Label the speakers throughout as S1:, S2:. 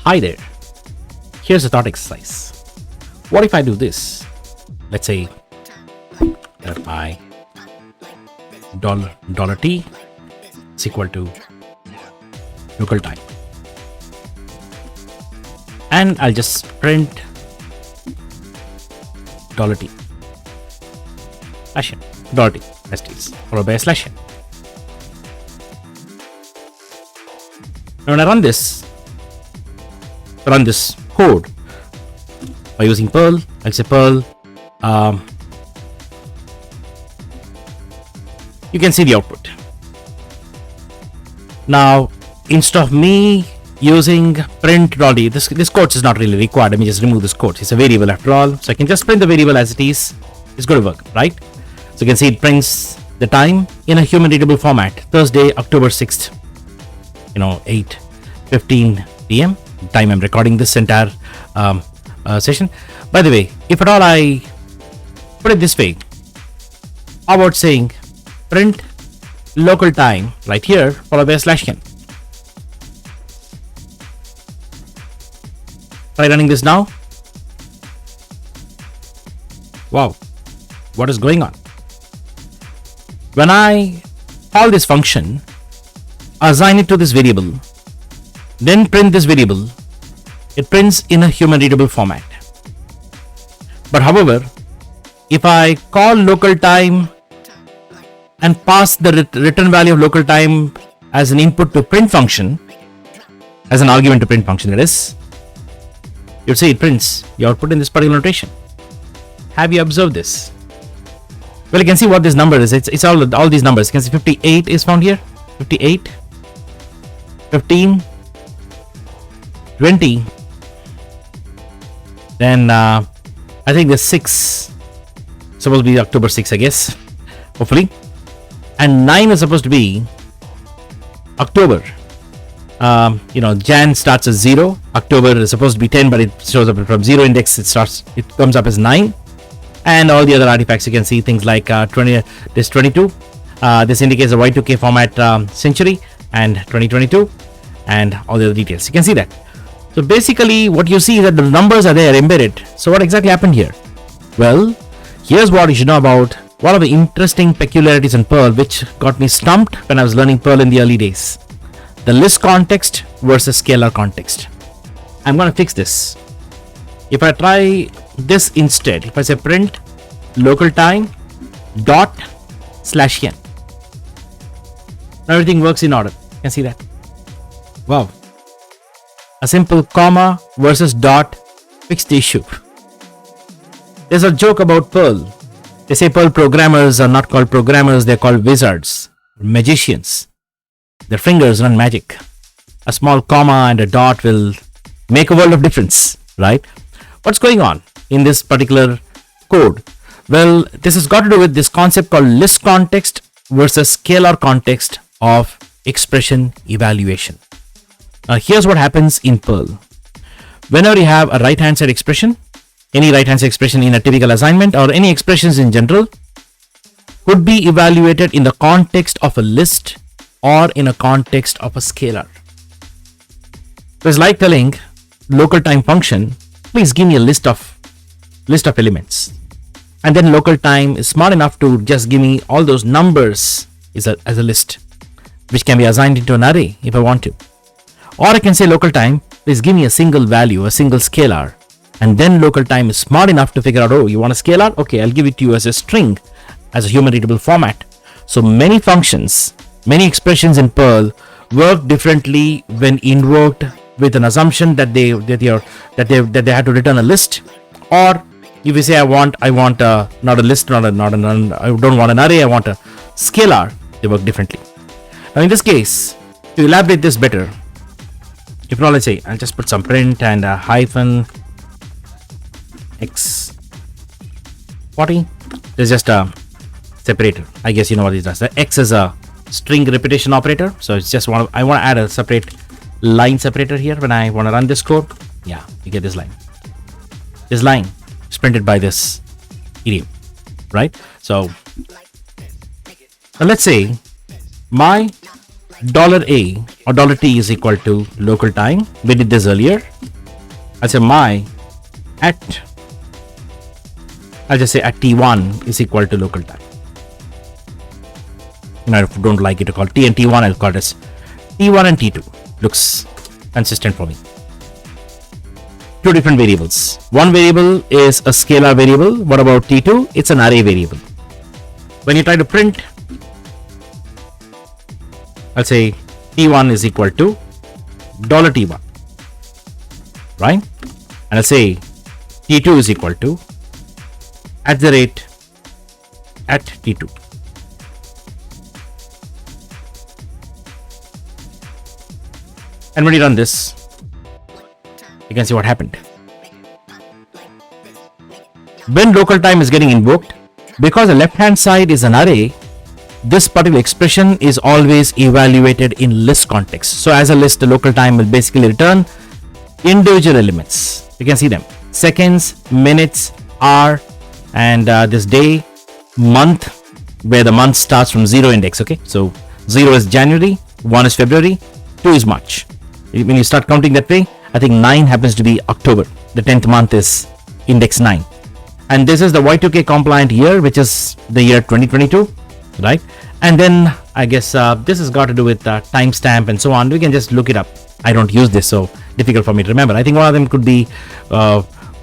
S1: Hi there. Here's a thought exercise. What if I do this? Let's say that my $t is equal to local time. And I'll just print $t. Slash n. $t. STs. Followed by a slash n. Now when I run this code by using Perl, I'll say Perl, you can see the output. Now, instead of me using print.d, this quote is not really required. Let me just remove this quote. It's a variable after all. So I can just print the variable as it is. It's going to work, right? So you can see it prints the time in a human readable format. Thursday, October 6th, 8:15 p.m. time I'm recording this entire session. By the way, if at all I put it this way, how about saying print local time right here followed by a slash n. Try running this now. Wow, what is going on? When I call this function, assign it to this variable, then print this variable, it prints in a human readable format. But however, if I call local time and pass the return value of local time as an input to print function, as an argument to print function, that is, you'd say it prints the output in this particular notation. Have you observed this? Well, you can see what this number is. It's all these numbers. You can see 58 is found here. 58, 15, 20. Then I think the 6 supposed to be October 6, I guess. Hopefully. And 9 is supposed to be October. Jan starts as 0. October is supposed to be 10, but it shows up from 0 index. It comes up as 9. And all the other artifacts, you can see things like 22. This indicates the Y2K format century and 2022 and all the other details. You can see that. So basically what you see is that the numbers are there embedded. So what exactly happened here? Well, here's what you should know about one of the interesting peculiarities in Perl which got me stumped when I was learning Perl in the early days. The list context versus scalar context. I'm going to fix this. If I try this instead, if I say print local time dot slash n, now everything works in order. You can see that. Wow. A simple comma versus dot fixed the issue. There's a joke about Perl. They say Perl programmers are not called programmers, they're called wizards, magicians. Their fingers run magic. A small comma and a dot will make a world of difference, right? What's going on in this particular code? Well, this has got to do with this concept called list context versus scalar context of expression evaluation. Now, here's what happens in Perl. Whenever you have a right-hand side expression, any right-hand side expression in a typical assignment or any expressions in general could be evaluated in the context of a list or in a context of a scalar. So it's like telling local time function, please give me a list of elements. And then local time is smart enough to just give me all those numbers as a list, which can be assigned into an array if I want to. Or I can say local time, please give me a single value, a single scalar. And then local time is smart enough to figure out, oh, you want a scalar? Okay, I'll give it to you as a string, as a human readable format. So many functions, many expressions in Perl work differently when invoked with an assumption that they had to return a list, or if you say I want not a list, I don't want an array, I want a scalar, they work differently. Now in this case, to elaborate this better, if not, let's say I'll just put some print and a hyphen x40. There's just a separator. I guess you know what it does. The x is a string repetition operator, so it's just I want to add a separate line separator here when I want to run this code. Yeah, you get this line. This line is printed by this idiom, right? So let's say my $A or $T is equal to local time. We did this earlier. I'll say my at, I'll just say at T1 is equal to local time. You know, if you don't like it to call T and T1, I'll call it as T1 and T2. Looks consistent for me. Two different variables. One variable is a scalar variable. What about T2? It's an array variable. When you try to print, I'll say T1 is equal to $T1, right? And I'll say T2 is equal to at T2. And when you run this, you can see what happened. When local time is getting invoked, because the left hand side is an array, this particular expression is always evaluated in list context. So as a list, the local time will basically return individual elements. You can see them: seconds, minutes, hour, and this day, month, where the month starts from 0 index. Okay, so 0 is January, 1 is February, 2 is March. When you start counting that way, I think 9 happens to be October. The 10th month is index 9. And this is the Y2K compliant year, which is the year 2022, right? And then I guess this has got to do with timestamp and so on. We can just look it up. I don't use this, so difficult for me to remember. I think one of them could be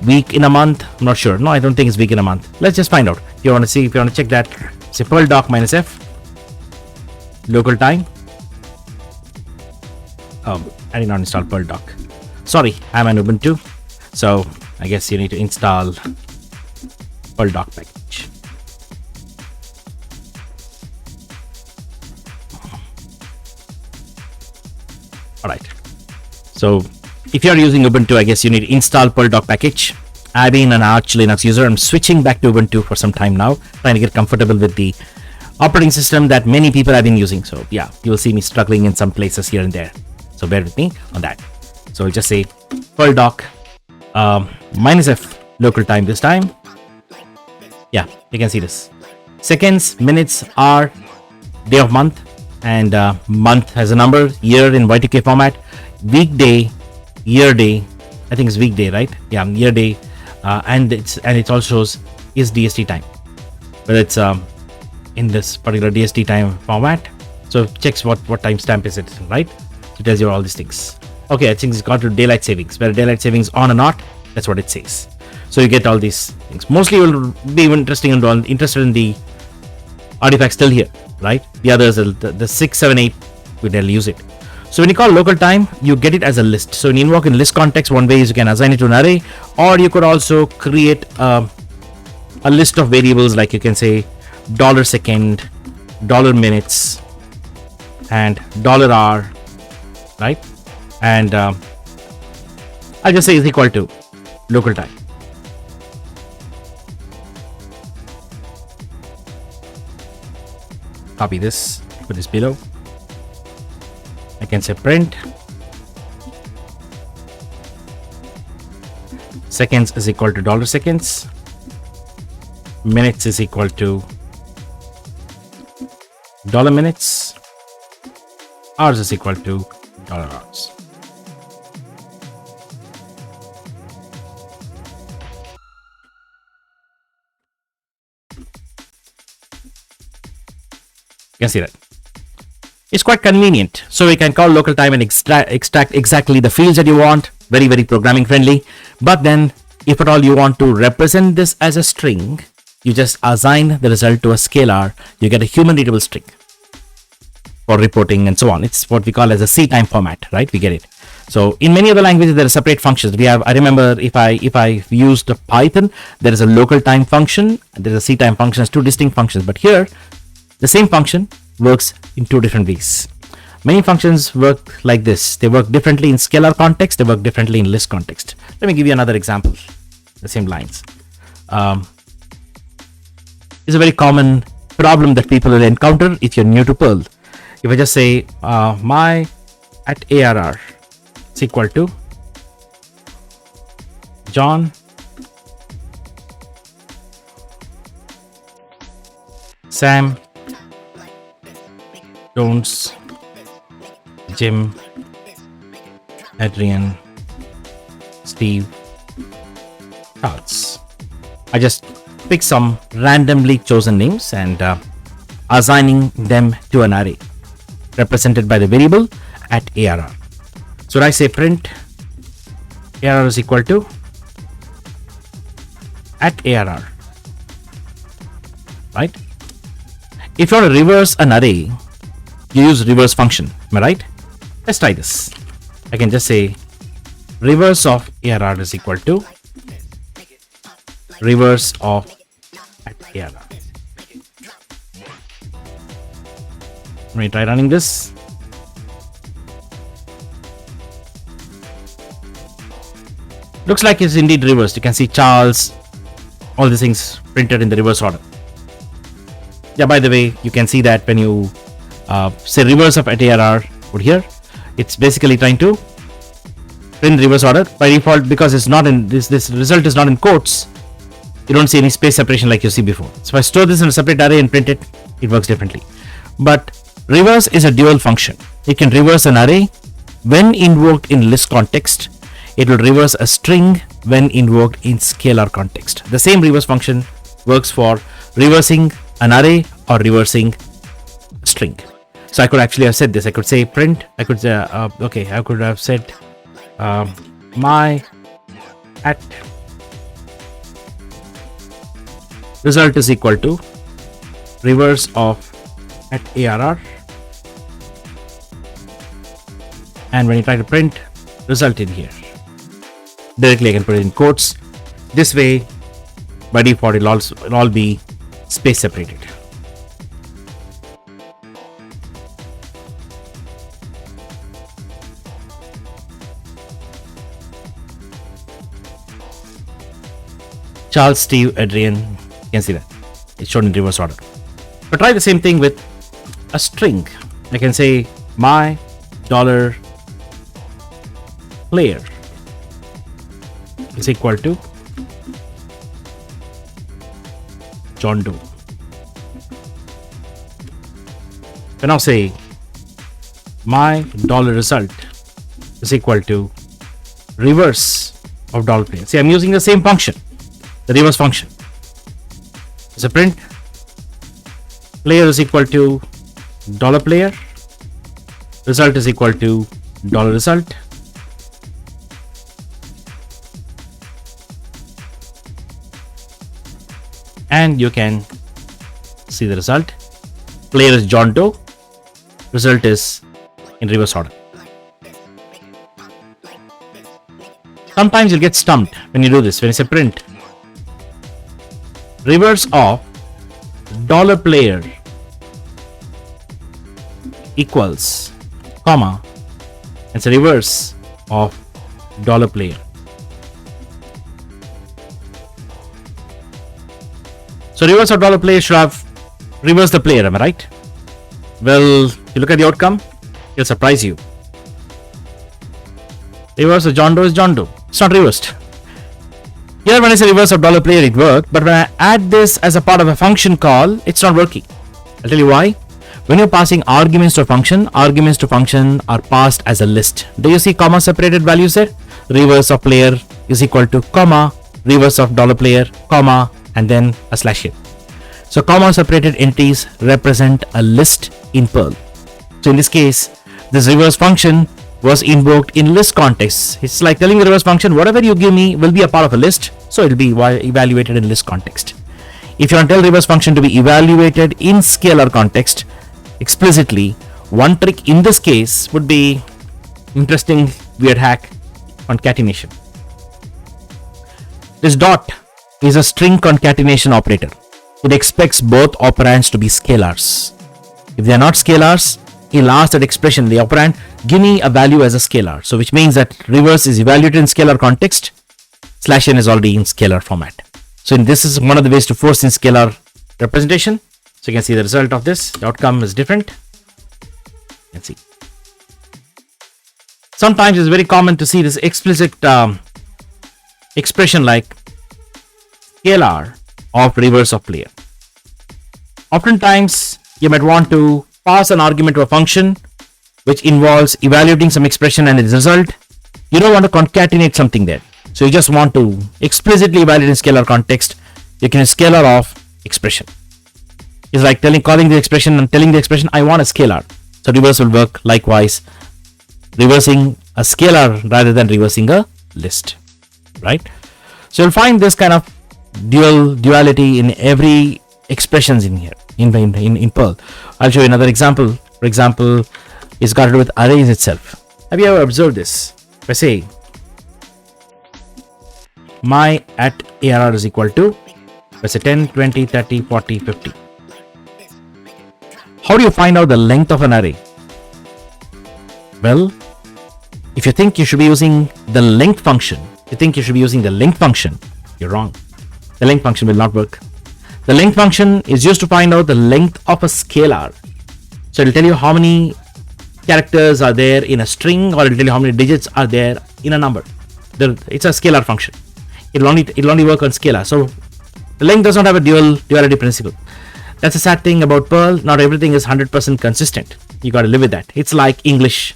S1: week in a month. I'm not sure. No, I don't think it's week in a month. Let's just find out. If you want to see, if you want to check that, say Perl doc -f, local time. I did not install Perl doc. Sorry, I'm an Ubuntu, so I guess you need to install Perl doc package. Alright, so if you are using Ubuntu, I guess you need to install Perl doc package. I've been an Arch Linux user. I'm switching back to Ubuntu for some time now, trying to get comfortable with the operating system that many people have been using. So yeah, you will see me struggling in some places here and there. So bear with me on that. So I'll just say Perl doc -f local time this time. Yeah, you can see this. Seconds, minutes, hour, day of month, and month has a number, year in Y2K format, weekday, year day. I think it's weekday, right? Yeah, year day, and it also shows is DST time, but it's in this particular DST time format. So it checks what timestamp is it, right? It tells you all these things. Okay, I think it's got to daylight savings. Whether daylight savings on or not, that's what it says. So you get all these things. Mostly you'll be interested in the artifacts still here, right? The others, the 6, 7, 8, we'll use it. So when you call local time, you get it as a list. So when you invoke in list context, one way is you can assign it to an array, or you could also create a list of variables, like you can say $second, $minutes, and $hour, right? And I'll just say is equal to local time. Copy this, put this below. I can say print seconds is equal to $seconds, minutes is equal to $minutes, hours is equal to $hours. You can see that. It's quite convenient. So we can call local time and extract exactly the fields that you want. Very, very programming friendly. But then if at all you want to represent this as a string, you just assign the result to a scalar. You get a human readable string for reporting and so on. It's what we call as a C time format, right? We get it. So in many other languages, there are separate functions. I remember if I used Python, there is a local time function, and there's a C time function as two distinct functions. But here, the same function works in two different ways. Many functions work like this. They work differently in scalar context. They work differently in list context. Let me give you another example. The same lines. It's a very common problem that people will encounter if you're new to Perl. If I just say my at ARR is equal to John Sam Jones Jim, Adrian, Steve, Charles. I just pick some randomly chosen names and assigning them to an array represented by the variable at ARR. So I say print ARR is equal to at ARR, right? If you want to reverse an array, you use reverse function, am I right? Let's try this. I can just say reverse of ARR is equal to reverse of at ARR. Let me try running this. Looks like it's indeed reversed. You can see Charles, all these things printed in the reverse order. Yeah, by the way, you can see that when you say reverse of at ARR over here, it's basically trying to print reverse order by default because it's not in this result is not in quotes. You don't see any space separation like you see before. So if I store this in a separate array and print it, it works differently. But reverse is a dual function. It can reverse an array when invoked in list context. It will reverse a string when invoked in scalar context. The same reverse function works for reversing an array or reversing a string. So I could actually have said this. I could say print. I could say I could have said my at result is equal to reverse of at ARR, and when you try to print result in here, directly I can put it in quotes. This way, by default, it'll all be space separated. Charles, Steve, Adrian, you can see that it's shown in reverse order. But try the same thing with a string. I can say my dollar player is equal to John Doe. Then I'll say my dollar result is equal to reverse of dollar player. See, I'm using the same function, the reverse function. It's a print player is equal to dollar player, result is equal to dollar result. And you can see the result. Player is John Doe, result is in reverse order. Sometimes you'll get stumped when you do this. When you say print reverse of dollar player equals comma, it's a reverse of dollar player. So reverse of dollar player should have reversed the player, am I right? Well, if you look at the outcome, it'll surprise you. Reverse of John Doe is John Doe. It's not reversed. Here when I say reverse of dollar player, it worked, but when I add this as a part of a function call, it's not working. I'll tell you why. When you're passing arguments to a function are passed as a list. Do you see comma separated values there? Reverse of player is equal to comma, reverse of dollar player, comma, and then a slash here. So comma separated entities represent a list in Perl. So in this case, this reverse function was invoked in list context. It's like telling the reverse function, whatever you give me will be a part of a list, so it will be evaluated in list context. If you want to tell reverse function to be evaluated in scalar context explicitly, one trick in this case would be interesting weird hack, concatenation. This dot is a string concatenation operator. It expects both operands to be scalars. If they are not scalars, he'll ask that expression, the operand, give me a value as a scalar. So which means that reverse is evaluated in scalar context, /n is already in scalar format. So this is one of the ways to force in scalar representation. So you can see the result of this. The outcome is different. You can see. Sometimes it's very common to see this explicit expression like scalar of reverse of player. Oftentimes you might want to pass an argument to a function which involves evaluating some expression and its result. You don't want to concatenate something there. So you just want to explicitly evaluate in scalar context. You can use scalar of expression. It's like calling the expression and telling the expression, I want a scalar. So reverse will work likewise, reversing a scalar rather than reversing a list, right? So you'll find this kind of duality in every expressions in here, in Perl. I'll show you another example. For example, it's got to do with arrays itself. Have you ever observed this? If I say my at ARR is equal to, let's say 10, 20, 30, 40, 50. How do you find out the length of an array? Well, if you think you should be using the length function, you're wrong. The length function will not work. The length function is used to find out the length of a scalar. So it'll tell you how many characters are there in a string, or it'll tell you how many digits are there in a number. It's a scalar function. It'll only work on scalar. So the length does not have a duality principle. That's a sad thing about Perl. Not everything is 100% consistent. You got to live with that. It's like English,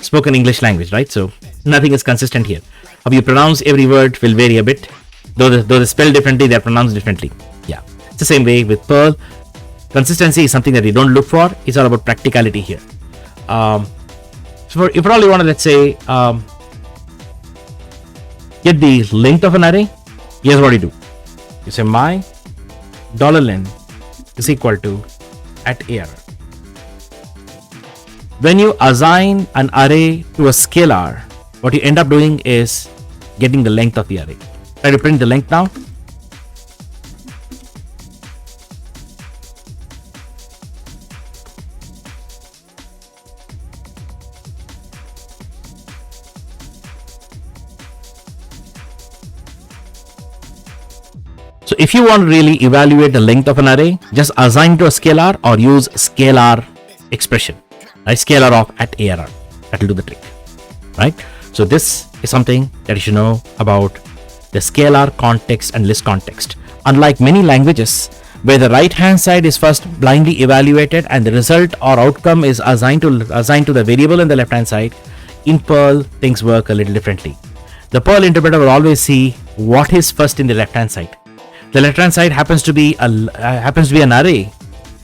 S1: spoken English language, right? So nothing is consistent here. How you pronounce every word will vary a bit. Though they spell differently, they're pronounced differently. Yeah, it's the same way with Perl. Consistency is something that you don't look for. It's all about practicality here. So if at all you want to, let's say, get the length of an array, here's what you do. You say my $len is equal to at ARR. When you assign an array to a scalar, what you end up doing is getting the length of the array. Try to print the length now. So if you want to really evaluate the length of an array, just assign to a scalar or use scalar expression, right? Scalar of at ARR. That will do the trick, right? So this is something that you should know about the scalar context and list context. Unlike many languages where the right hand side is first blindly evaluated and the result or outcome is assigned to the variable in the left hand side, in Perl things work a little differently. The Perl interpreter will always see what is first in the left hand side. The left hand side happens to be an array.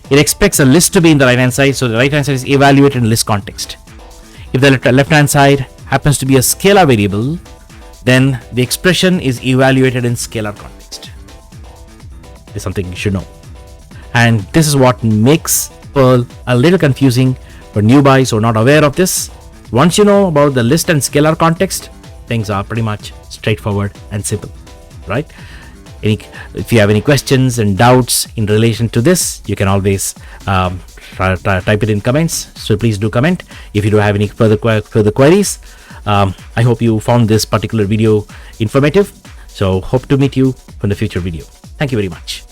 S1: It expects a list to be in the right hand side, so the right hand side is evaluated in list context. If the left hand side happens to be a scalar variable, then the expression is evaluated in scalar context. It's something you should know. And this is what makes Perl a little confusing for newbies who are not aware of this. Once you know about the list and scalar context, things are pretty much straightforward and simple, right? If you have any questions and doubts in relation to this, you can always type it in comments. So please do comment if you do have any further queries. I hope you found this particular video informative. So hope to meet you in the future video. Thank you very much.